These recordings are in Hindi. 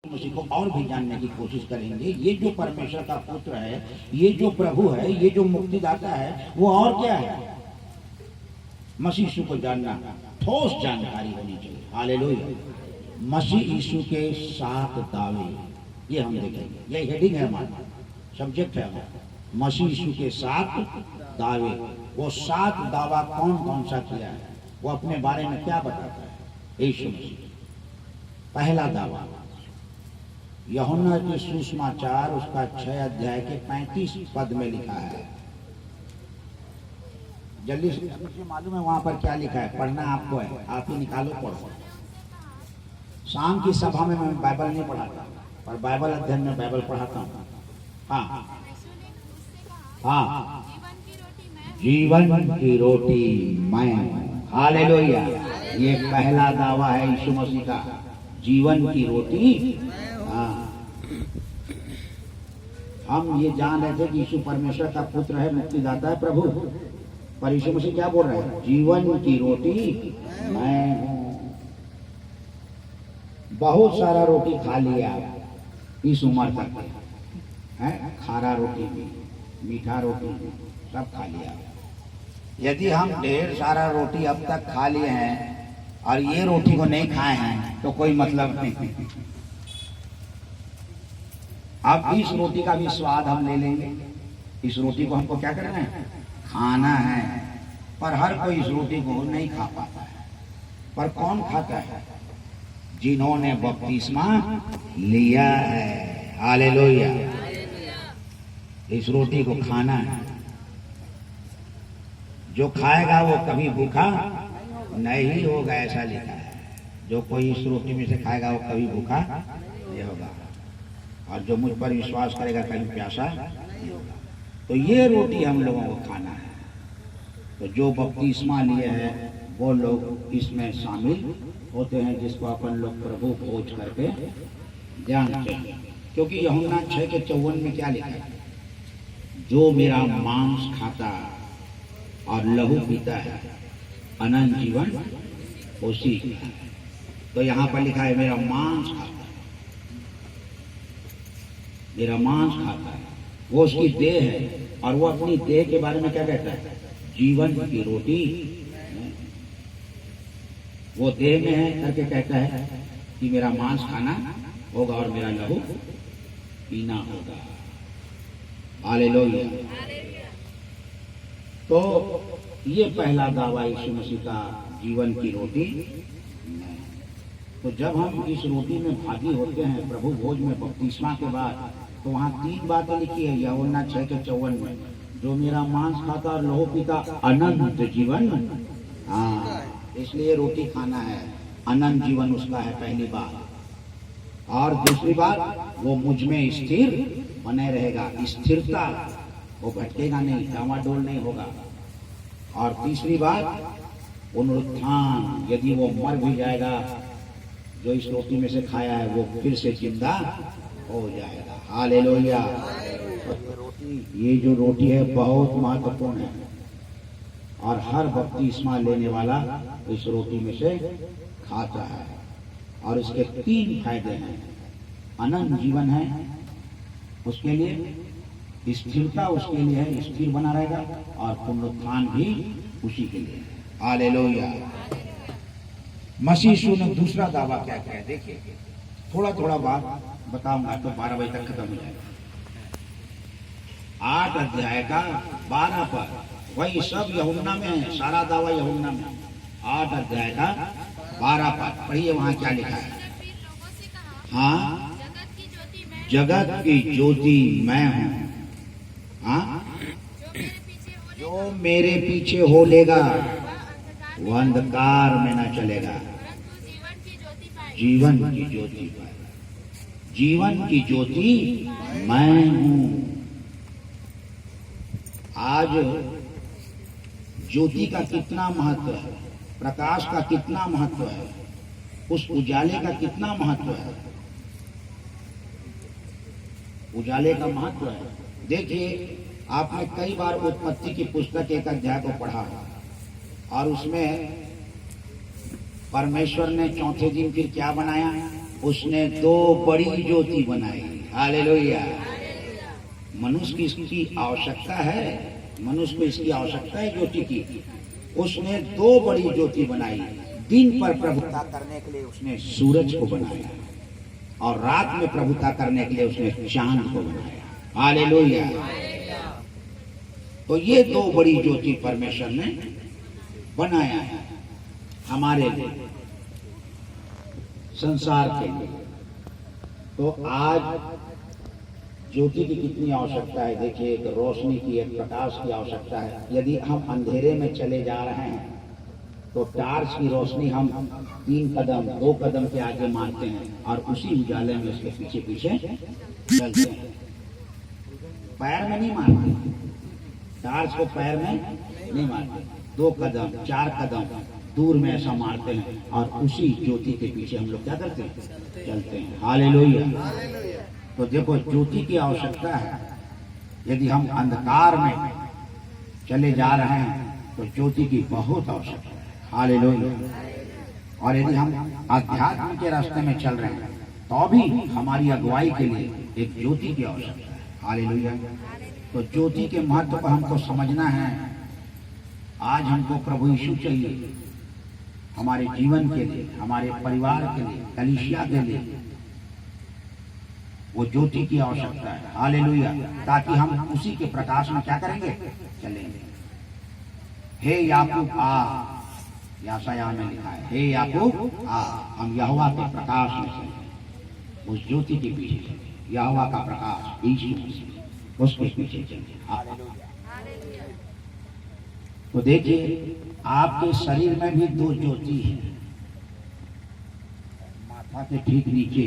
मसीह को और भी जानने की कोशिश करेंगे। ये जो परमेश्वर का पुत्र है, ये जो प्रभु है, ये जो मुक्तिदाता है, वो और क्या है? मसीह यीशु को जानना, ठोस जानकारी होनी चाहिए। हालेलुया। मसीह यीशु के 7 दावे, ये हम देखेंगे। ये हेडिंग है, हमारा सब्जेक्ट है हमारा। मसीह यीशु के 7 दावे। वो 7 दावा कौन कौन सा किया है, वो अपने बारे में क्या बताता है यीशु मसीह। पहला दावा यूहन्ना के सुसमाचार उसका 6 अध्याय के 35 पद में लिखा है। जल्दी से मालूम है वहां पर क्या लिखा है? पढ़ना आपको है, आप ही निकालो, पढ़ो। शाम की सभा में मैं बाइबल नहीं पढ़ाता, पर बाइबल अध्ययन में बाइबल पढ़ाता हूँ। हाँ हाँ, जीवन की रोटी मैं हूँ। हालेलुया। ये पहला दावा है यीशु मसीह का, जीवन की रोटी। हम ये जान रहे थे कि यीशु परमेश्वर का पुत्र है, मुक्तिदाता है, प्रभु। पर यीशु मसीह क्या बोल रहे हैं? जीवन की रोटी मैं हूं। बहुत सारा रोटी खा लिया इस उम्र तक है, खारा रोटी भी, मीठा रोटी भी, सब खा लिया। यदि हम ढेर सारा रोटी अब तक खा लिए हैं और ये रोटी को नहीं खाए हैं तो कोई मतलब नहीं। अब इस रोटी का भी स्वाद हम ले लेंगे। इस रोटी को हमको क्या करना है? खाना है। पर हर कोई इस रोटी को नहीं खा पाता है। पर कौन खाता है? जिन्होंने बपतिस्मा लिया है। हालेलुया। इस रोटी को खाना है। जो खाएगा वो कभी भूखा नहीं होगा, ऐसा लिखा है। जो कोई इस रोटी में से खाएगा वो कभी भूखा नहीं होगा, और जो मुझ पर विश्वास करेगा कभी प्यासा नहीं होगा। तो ये रोटी हम लोगों को खाना है। तो जो बपतिस्मा लिए हैं वो लोग इसमें शामिल होते हैं, जिसको अपन लोग प्रभु खोज करके जानते हैं। क्योंकि यूहन्ना 6:54 में क्या लिखा है? जो मेरा मांस खाता और लहू पीता है अनंत जीवन उसी का है। तो यहाँ पर लिखा है मेरा मांस खाता, मेरा मांस खाता है, वो उसकी देह है। और वो अपनी देह के बारे में क्या कहता है? जीवन की रोटी। वो देह में है करके कहता है कि मेरा मांस खाना होगा और मेरा लहू पीना होगा। हालेलुया। तो ये पहला दावा यीशु मसीह का, जीवन की रोटी। तो जब हम इस रोटी में भागी होते हैं प्रभु भोज में बपतिस्मा के बाद, तो वहाँ 3 बातें लिखी है यूहन्ना 6:54 में। जो मेरा मांस खाता और लहू पीता अनंत जीवन। हाँ, इसलिए रोटी खाना है, अनंत जीवन उसका है, पहली बात। और दूसरी बात, वो मुझ में स्थिर बने रहेगा, स्थिरता, वो भटकेगा नहीं, डामाडोल नहीं होगा। और तीसरी बात, पुनरुत्थान, यदि वो मर भी जाएगा, जो इस रोटी में से खाया है वो फिर से जिंदा हो जाएगा। हालेलुया। ये जो रोटी है बहुत महत्वपूर्ण है, और हर बपतिस्मा लेने वाला इस रोटी में से खाता है। और इसके 3 फायदे हैं। अनंत जीवन है उसके लिए, स्थिरता उसके लिए है, स्थिर बना रहेगा, और पुनरुत्थान भी उसी के लिए। हालेलुया। मसीह यीशु ने दूसरा दावा क्या किया है? देखिए, थोड़ा थोड़ा बात बताऊंगा तो 12 बजे तक खत्म हो जाएगा। 8 अध्याय का 12 पर, वही सब यूहन्ना में है, सारा दावा यूहन्ना में। 8 अध्याय का 12 पर पढ़िए, वहां क्या लिखा है? हाँ, जगत की ज्योति मैं हूँ। हाँ, जो मेरे पीछे हो लेगा वो अंधकार में ना चलेगा, जीवन की ज्योति पाएगा। जीवन की ज्योति मैं हूं। आज ज्योति का कितना महत्व है, प्रकाश का कितना महत्व है, उस उजाले का कितना महत्व है। उजाले का महत्व है। देखिए, आपने कई बार उत्पत्ति की पुस्तक 1 अध्याय को पढ़ा, और उसमें परमेश्वर ने चौथे दिन फिर क्या बनाया? उसने दो बड़ी ज्योति बनाई। हालेलुया। मनुष्य की इसकी आवश्यकता है, मनुष्य को इसकी आवश्यकता है ज्योति की। उसने दो बड़ी ज्योति बनाई। दिन पर प्रभुता करने के लिए उसने सूरज को बनाया और रात में प्रभुता करने के लिए उसने चांद को बनाया। हालेलुया। तो ये दो बड़ी ज्योति परमेश्वर ने बनाया है हमारे लिए, संसार के लिए। तो आज ज्योति की कितनी आवश्यकता है। देखिए, एक रोशनी की, एक प्रकाश की आवश्यकता है। यदि हम अंधेरे में चले जा रहे हैं तो टार्च की रोशनी हम 3 कदम 2 कदम के आगे मारते हैं और उसी उजाले में उसके पीछे पीछे चलते हैं। पैर में नहीं मारते, टार्च को पैर में नहीं मारते, 2 कदम 4 कदम दूर में ऐसा मारते हैं और उसी ज्योति के पीछे हम लोग क्या करते हैं, चलते हैं। हालेलुया। तो देखो, ज्योति की आवश्यकता है। यदि हम अंधकार में चले जा रहे हैं तो ज्योति की बहुत आवश्यकता है। हालेलुया। और यदि हम आध्यात्म के रास्ते में चल रहे हैं तो भी हमारी अगुवाई के लिए एक ज्योति की आवश्यकता है। हालेलुया। तो ज्योति के महत्व को हमको समझना है। आज हमको प्रभु यीशु चाहिए हमारे जीवन के लिए, हमारे परिवार के लिए, कलीसिया के लिए। वो ज्योति की आवश्यकता है। हालेलुया। ताकि हम उसी के प्रकाश में क्या करेंगे, चलेंगे। हे याकूब आ, यशायाह में लिखा है, हे याकूब आ, हम यहोवा के प्रकाश में चलेंगे। उस ज्योति के पीछे चलेंगे। यहोवा का प्रकाश यीशु मसीह, उसके पीछे चलेंगे। हालेलुया। तो देखिए, आपके शरीर में भी 2 ज्योति है। माथा के ठीक नीचे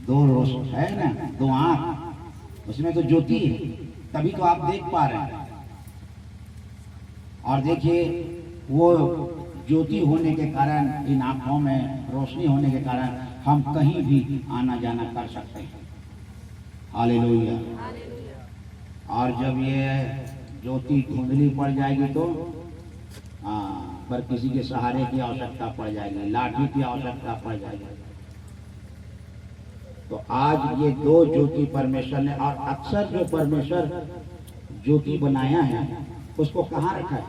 2 रोशनी है ना, 2 आंख, उसमें तो ज्योति है, तभी तो आप देख पा रहे हैं। और देखिए, वो ज्योति होने के कारण, इन आंखों में रोशनी होने के कारण हम कहीं भी आना जाना कर सकते हैं। हालेलुया। और जब ये ज्योति धुंधली पड़ जाएगी तो पर किसी के सहारे की आवश्यकता पड़ जाएगी, लाठी की आवश्यकता पड़ जाएगी। तो आज ये 2 ज्योति परमेश्वर ने, और अक्सर जो परमेश्वर ज्योति बनाया है उसको कहाँ रखा है।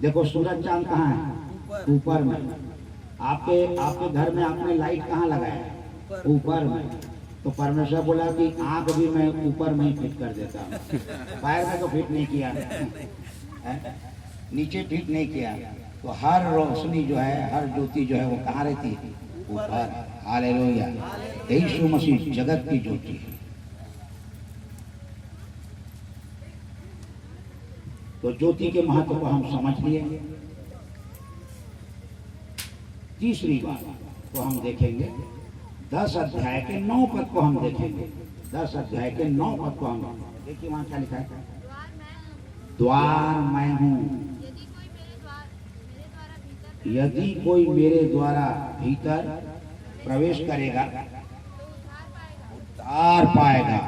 देखो, सूरज चांद कहाँ है, ऊपर में। आपके घर में आपने लाइट कहाँ लगाया, ऊपर में। तो परमेश्वर बोला कि आंख भी मैं ऊपर में ही फिट कर देता हूँ, पैर में तो फिट नहीं किया, नीचे फिट नहीं किया। तो हर रोशनी जो है, हर ज्योति जो है वो कहाँ रहती है, ऊपर। हालेलुया। यीशु मसीह जगत की ज्योति है। तो ज्योति के महत्व को हम समझ लिए। तीसरी बात को हम देखेंगे, 10 अध्याय के 9 पद को हम देखेंगे। 10 अध्याय के 9 पद को हम देखिए, वहां क्या लिखा है, द्वार मैं हूँ, यदि कोई मेरे द्वारा भीतर प्रवेश करेगा उद्धार पाएगा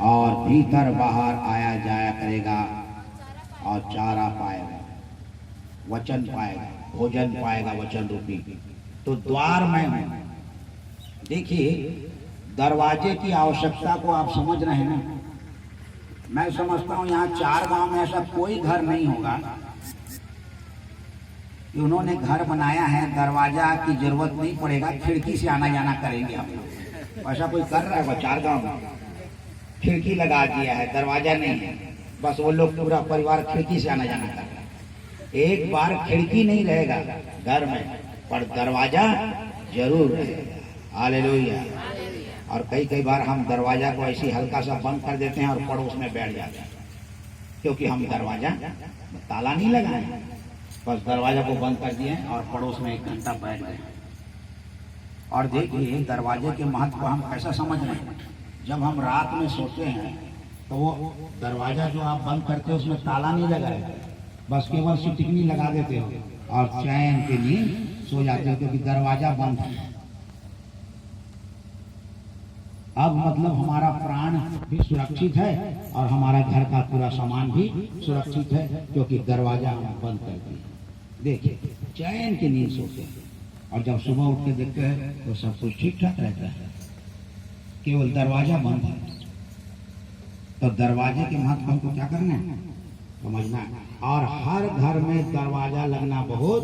और भीतर बाहर आया जाया करेगा और चारा पाएगा, वचन पाएगा, भोजन पाएगा वचन रूपी। तो द्वार मैं हूं। देखिए, दरवाजे की आवश्यकता को आप समझ रहे हैं ना। मैं समझता हूं यहाँ 4 गांव में ऐसा कोई घर नहीं होगा कि उन्होंने घर बनाया है, दरवाजा की जरूरत नहीं पड़ेगा, खिड़की से आना जाना करेंगे हम लोग। ऐसा कोई कर रहा है 4 गांव में? खिड़की लगा दिया है, दरवाजा नहीं है, बस वो लोग पूरा परिवार खिड़की से आना जाना कर रहा है। एक बार खिड़की नहीं रहेगा घर में, पर दरवाजा जरूर रहेगा। हालेलुया। और कई बार हम दरवाजा को ऐसे हल्का सा बंद कर देते हैं और पड़ोस में बैठ जाते हैं, क्योंकि हम दरवाजा ताला नहीं लगाए, बस दरवाजा को बंद कर दिए और पड़ोस में 1 घंटा बैठ गए। और देखिए, दरवाजे के महत्व को हम कैसा समझ रहे हैं। जब हम रात में सोते हैं तो वो दरवाजा जो आप बंद करते हो उसमें ताला नहीं लगाए, बस केवल सिटिकनी लगा देते हो और चैन के नींद सो जाते हो, क्योंकि दरवाजा बंद है। अब मतलब हमारा प्राण भी सुरक्षित है और हमारा घर का पूरा सामान भी सुरक्षित है, क्योंकि दरवाजा हम बंद कर दिए। देखिए, चैन की नींद सोते हैं। और जब सुबह उठ के देखते हैं तो सब कुछ ठीक ठाक रहता है, केवल दरवाजा बंद है। तो दरवाजे के महत्व हमको क्या करना है, समझना है। और हर घर में दरवाजा लगना बहुत